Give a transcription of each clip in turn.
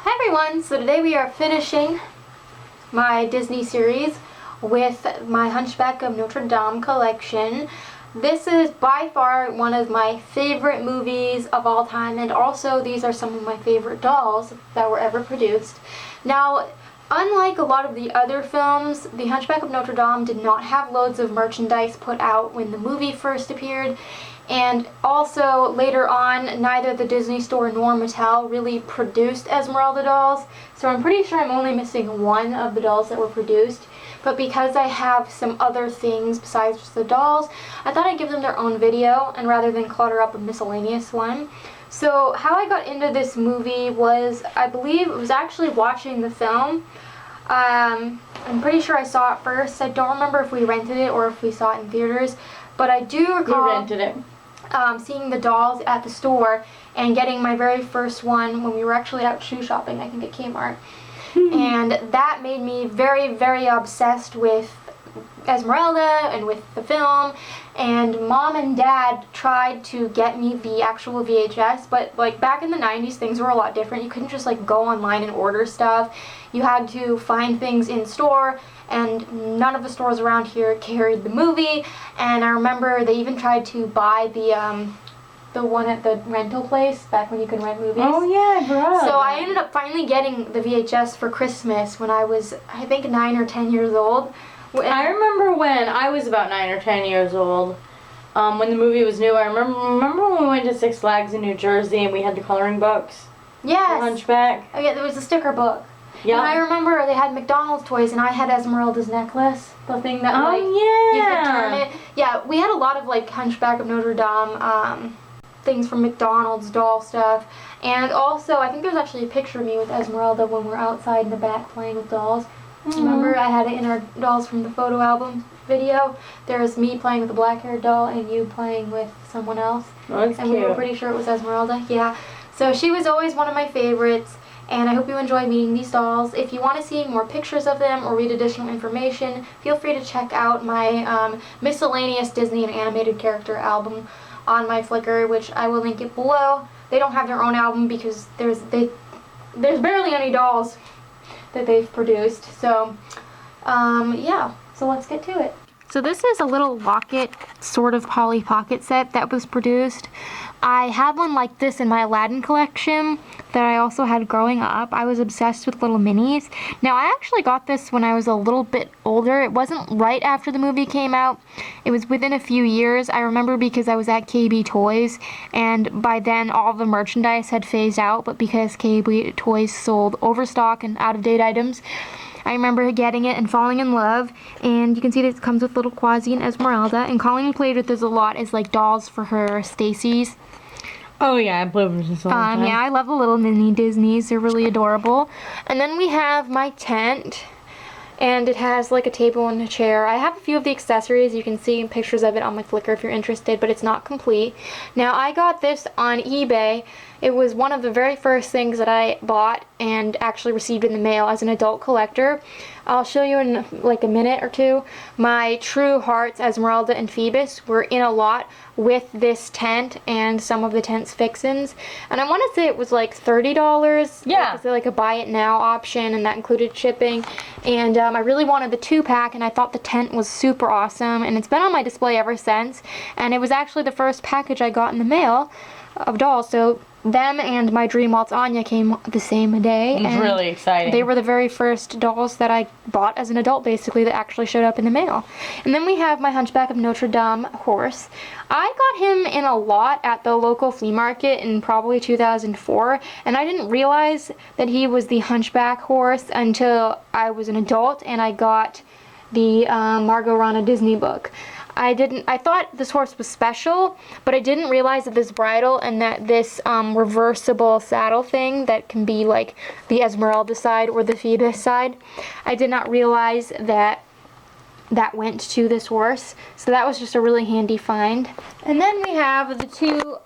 Hi everyone! So today we are finishing my Disney series with my Hunchback of Notre Dame collection. This is by far one of my favorite movies of all time, and also these are some of my favorite dolls that were ever produced. Now, unlike a lot of the other films, the Hunchback of Notre Dame did not have loads of merchandise put out when the movie first appeared. And also, later on, neither the Disney Store nor Mattel really produced Esmeralda dolls. So I'm pretty sure I'm only missing one of the dolls that were produced. But because I have some other things besides just the dolls, I thought I'd give them their own video, and rather than clutter up a miscellaneous one. So how I got into this movie was, I believe it was actually watching the film. I'm pretty sure I saw it first. I don't remember if we rented it or if we saw it in theaters. But I do recall... We rented it. Seeing the dolls at the store and getting my very first one when we were actually out shoe shopping, I think at Kmart. And that made me very, very obsessed with Esmeralda and with the film. And Mom and Dad tried to get me the actual VHS, but like back in the 90s things were a lot different. You couldn't just like go online and order stuff. You had to find things in store, and none of the stores around here carried the movie. And I remember they even tried to buy the one at the rental place back when you could rent movies. Oh yeah, I forgot. So I ended up finally getting the VHS for Christmas when I was, I think, 9 or 10 years old. I remember when I was about 9 or 10 years old, when the movie was new. I remember when we went to Six Flags in New Jersey and we had the coloring books. Yes. The Hunchback. Oh yeah, there was a sticker book. Yeah. And I remember they had McDonald's toys, and I had Esmeralda's necklace, the thing that like yeah. you could turn it. Yeah, we had a lot of like Hunchback of Notre Dame things from McDonald's doll stuff, and also I think there's actually a picture of me with Esmeralda when we're outside in the back playing with dolls. Remember, I had it in our Dolls from the Photo Album video. There's me playing with a black-haired doll and you playing with someone else. Oh, that's and cute. We were pretty sure it was Esmeralda. Yeah. So she was always one of my favorites, and I hope you enjoy meeting these dolls. If you want to see more pictures of them or read additional information, feel free to check out my miscellaneous Disney and animated character album on my Flickr, which I will link it below. They don't have their own album because there's barely any dolls that they've produced. So, yeah. So let's get to it. So this is a little locket, sort of Polly Pocket set that was produced. I have one like this in my Aladdin collection that I also had growing up. I was obsessed with little minis. Now, I actually got this when I was a little bit older. It wasn't right after the movie came out. It was within a few years. I remember because I was at KB Toys, and by then all the merchandise had phased out, but because KB Toys sold overstock and out-of-date items, I remember getting it and falling in love. And you can see that it comes with little Quasi and Esmeralda, and Colleen played with this a lot as like dolls for her Stacy's. Oh yeah, I played with this all the time. Yeah, I love the little mini Disneys. They're really adorable. And then we have my tent, and it has like a table and a chair. I have a few of the accessories. You can see pictures of it on my Flickr if you're interested, but it's not complete. Now, I got this on eBay. It was one of the very first things that I bought and actually received in the mail as an adult collector. I'll show you in like a minute or two. My True Hearts, Esmeralda, and Phoebus were in a lot with this tent and some of the tent's fixins. And I want to say it was like $30. Yeah. It's like a buy it now option, and that included shipping. And I really wanted the 2-pack, and I thought the tent was super awesome. And it's been on my display ever since. And it was actually the first package I got in the mail of dolls. So them and my Dream Waltz Anya came the same day. It's really exciting. They were the very first dolls that I bought as an adult, basically, that actually showed up in the mail. And then we have my Hunchback of Notre Dame horse. I got him in a lot at the local flea market in probably 2004, and I didn't realize that he was the Hunchback horse until I was an adult and I got the Margot Rana Disney book. I thought this horse was special, but I didn't realize that this bridle and that this reversible saddle thing that can be like the Esmeralda side or the Phoebus side, I did not realize that that went to this horse. So that was just a really handy find. And then we have the two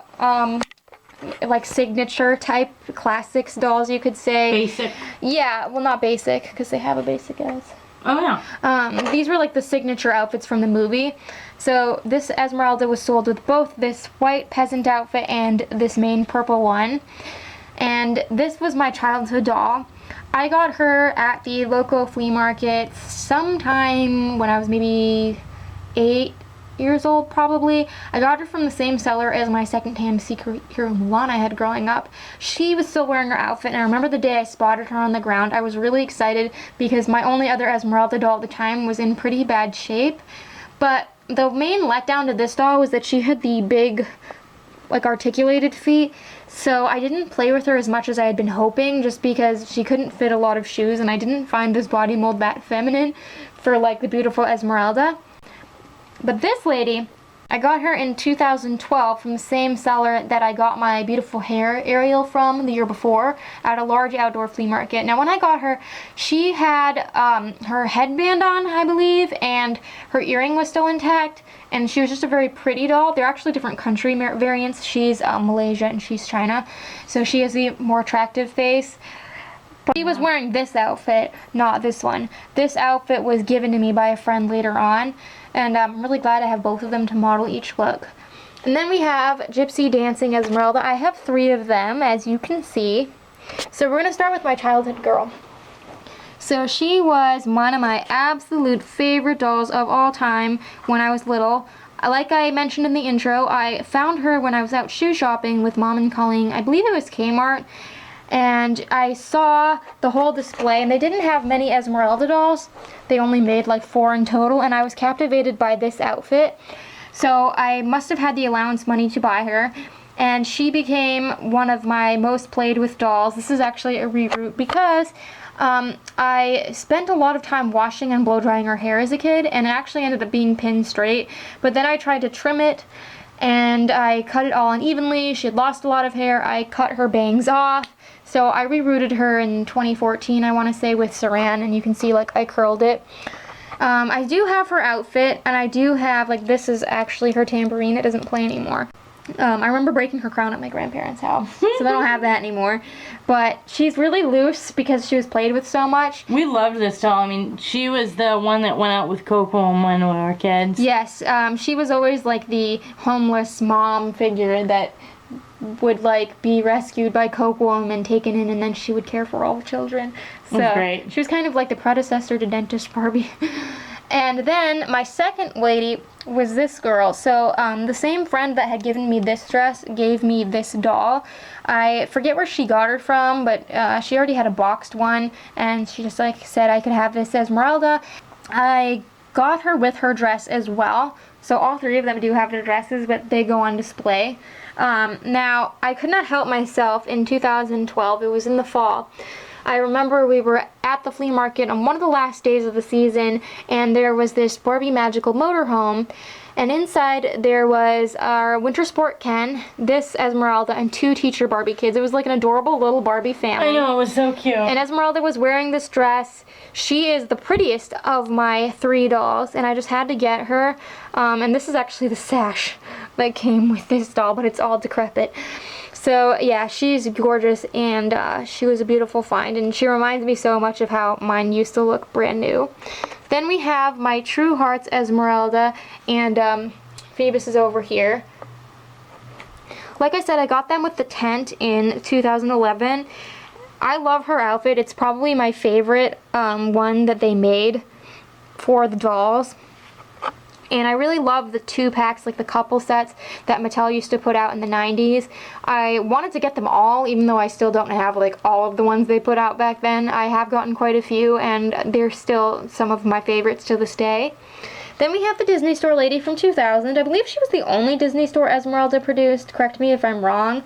like signature type classics dolls, you could say. Basic. Yeah, well, not basic because they have a basic as. Oh yeah. These were like the signature outfits from the movie. So this Esmeralda was sold with both this white peasant outfit and this main purple one. and this was my childhood doll. I got her at the local flea market sometime when I was maybe 8 years old, probably. I got her from the same seller as my secondhand secret hero Mulan I had growing up. She was still wearing her outfit, and I remember the day I spotted her on the ground. I was really excited because my only other Esmeralda doll at the time was in pretty bad shape. But the main letdown to this doll was that she had the big, like, articulated feet. So I didn't play with her as much as I had been hoping, just because she couldn't fit a lot of shoes, and I didn't find this body mold that feminine for, like, the beautiful Esmeralda. But this lady, I got her in 2012 from the same seller that I got my beautiful hair Ariel from the year before at a large outdoor flea market. Now when I got her, she had her headband on, I believe, and her earring was still intact, and she was just a very pretty doll. They're actually different country variants. She's Malaysia and she's China, so she has the more attractive face. But she was wearing this outfit, not this one. This outfit was given to me by a friend later on, and I'm really glad I have both of them to model each look. And then we have Gypsy dancing Esmeralda. I have 3 of them, as you can see. So we're going to start with my childhood girl. So she was one of my absolute favorite dolls of all time when I was little. Like I mentioned in the intro, I found her when I was out shoe shopping with Mom and Colleen. I believe it was Kmart. And I saw the whole display, and they didn't have many Esmeralda dolls. They only made like 4 in total, and I was captivated by this outfit. So I must have had the allowance money to buy her, and she became one of my most played with dolls. This is actually a reroute because I spent a lot of time washing and blow drying her hair as a kid, and it actually ended up being pinned straight. But then I tried to trim it, and I cut it all unevenly. She had lost a lot of hair. I cut her bangs off. So I rerouted her in 2014, I want to say, with Saran, and you can see, like, I curled it. I do have her outfit, and I do have, like, this is actually her tambourine. It doesn't play anymore. I remember breaking her crown at my grandparents' house, so I don't have that anymore. But she's really loose because she was played with so much. We loved this doll. I mean, she was the one that went out with Coco when we were kids. Yes, she was always, like, the homeless mom figure that would, like, be rescued by Coco and taken in, and then she would care for all the children. So That's great. She was kind of like the predecessor to Dentist Barbie. And then my second lady was this girl. So the same friend that had given me this dress gave me this doll. I forget where she got her from, but she already had a boxed one, and she just, like, said I could have this Esmeralda. I got her with her dress as well. So all 3 of them do have their dresses, but they go on display. Now, I could not help myself in 2012. It was in the fall. I remember we were at the flea market on one of the last days of the season, and there was this Barbie magical motorhome, and inside there was our winter sport Ken, this Esmeralda, and 2 teacher Barbie kids. It was like an adorable little Barbie family. I know, it was so cute. And Esmeralda was wearing this dress. She is the prettiest of my 3 dolls, and I just had to get her. And this is actually the sash that came with this doll, but it's all decrepit. So yeah, she's gorgeous, and she was a beautiful find, and she reminds me so much of how mine used to look brand new. Then we have my True Hearts Esmeralda, and Phoebus is over here. Like I said, I got them with the tent in 2011. I love her outfit. It's probably my favorite one that they made for the dolls. And I really love the 2-packs, like the couple sets that Mattel used to put out in the 90s. I wanted to get them all, even though I still don't have, like, all of the ones they put out back then. I have gotten quite a few, and they're still some of my favorites to this day. Then we have the Disney Store lady from 2000. I believe she was the only Disney Store Esmeralda produced. Correct me if I'm wrong.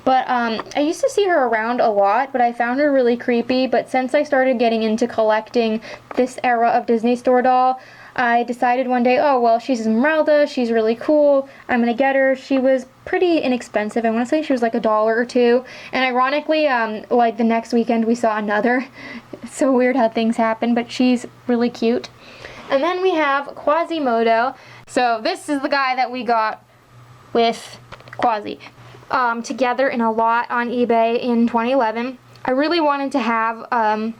But I used to see her around a lot, but I found her really creepy. But since I started getting into collecting this era of Disney Store doll, I decided one day, oh, well, she's Esmeralda, she's really cool, I'm gonna get her. She was pretty inexpensive. I want to say she was like $1 or $2. And ironically, like the next weekend we saw another. It's so weird how things happen, but she's really cute. And then we have Quasimodo. So this is the guy that we got with Quasi together in a lot on eBay in 2011. I really wanted to have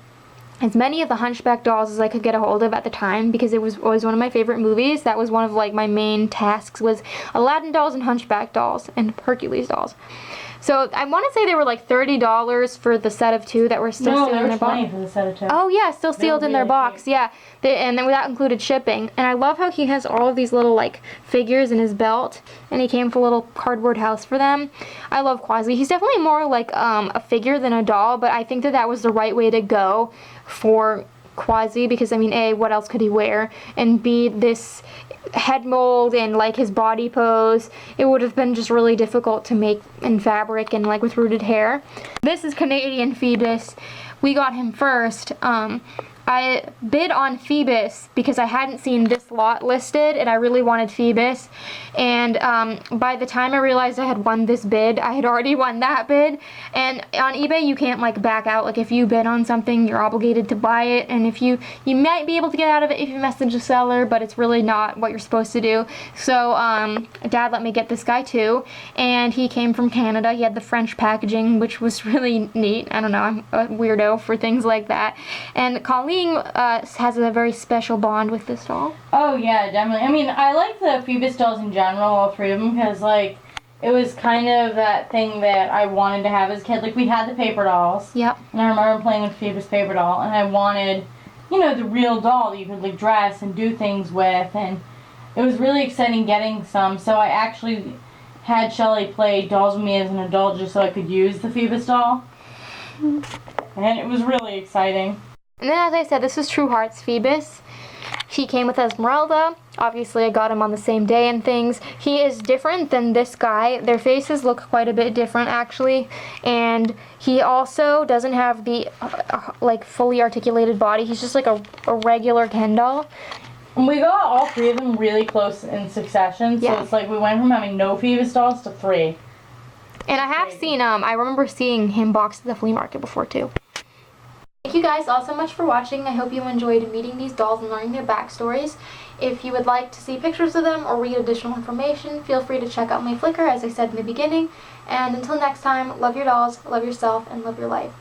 as many of the Hunchback dolls as I could get a hold of at the time, because it was always one of my favorite movies. That was one of, like, my main tasks, was Aladdin dolls and Hunchback dolls and Hercules dolls. So I want to say they were like $30 for the set of 2 that were still sealed in their box. $20 for the set of 2. Oh yeah, still sealed in their really box. cute. Yeah, and then that included shipping. And I love how he has all of these little like figures in his belt, and he came with a little cardboard house for them. I love Quasi. He's definitely more like a figure than a doll, but I think that was the right way to go for Quasi, because I mean, A, what else could he wear, and B, this head mold and like his body pose, it would have been just really difficult to make in fabric and like with rooted hair. This is Canadian Phoebus. We got him first. I bid on Phoebus because I hadn't seen this lot listed and I really wanted Phoebus, and by the time I realized I had won this bid, I had already won that bid. And on eBay you can't like back out. Like if you bid on something, you're obligated to buy it, and if you might be able to get out of it if you message the seller, but it's really not what you're supposed to do. So Dad let me get this guy too, and he came from Canada. He had the French packaging, which was really neat. I don't know, I'm a weirdo for things like that. And Colleen has a very special bond with this doll. Oh yeah, definitely. I mean, I like the Phoebus dolls in general, all 3 of them, because like it was kind of that thing that I wanted to have as a kid. Like we had the paper dolls. Yep. And I remember playing with Phoebus paper doll, and I wanted, you know, the real doll that you could like dress and do things with, and it was really exciting getting some. So I actually had Shelly play dolls with me as an adult just so I could use the Phoebus doll, and it was really exciting. And then, as I said, this is True Hearts Phoebus. He came with Esmeralda. Obviously, I got him on the same day and things. He is different than this guy. Their faces look quite a bit different, actually. And he also doesn't have the, like, fully articulated body. He's just like a regular Ken doll. And we got all 3 of them really close in succession. So it's like we went from having no Phoebus dolls to 3. And I have seen, I remember seeing him boxed at the flea market before, too. Thank you guys all so much for watching. I hope you enjoyed meeting these dolls and learning their backstories. If you would like to see pictures of them or read additional information, feel free to check out my Flickr, as I said in the beginning. And until next time, love your dolls, love yourself, and love your life.